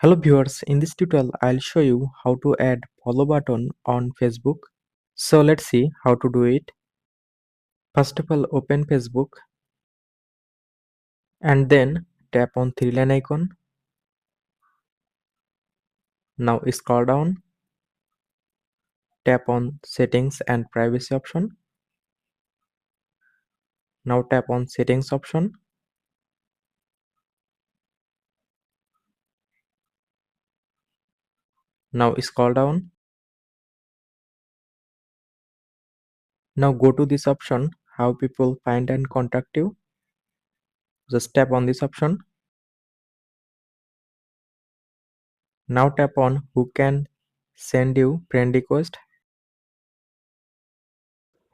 Hello viewers, in this tutorial I'll show you how to add follow button on Facebook. So let's see how to do it. First of all, open Facebook and then tap on three line icon. Now scroll down, tap on settings and privacy option. Now tap on settings option. Now scroll down. Now go to this option, how people find and contact you. Just tap on this option. Now tap on who can send you friend request.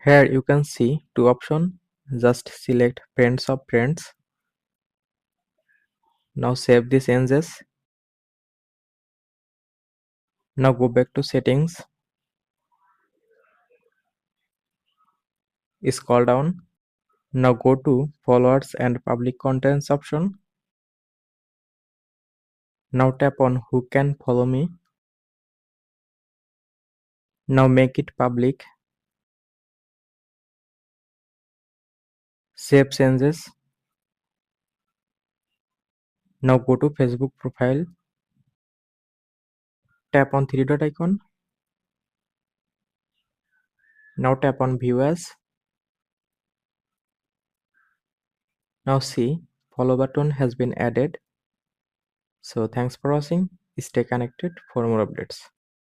Here you can see two options. Just select friends of friends. Now save these changes. Now go back to settings. Scroll down. Now go to followers and public contents option. Now tap on who can follow me. Now make it public. Save changes. Now go to Facebook profile. Tap on three dot icon. Now tap on view as. Now see, follow button has been added. So thanks for watching. Stay connected for more updates.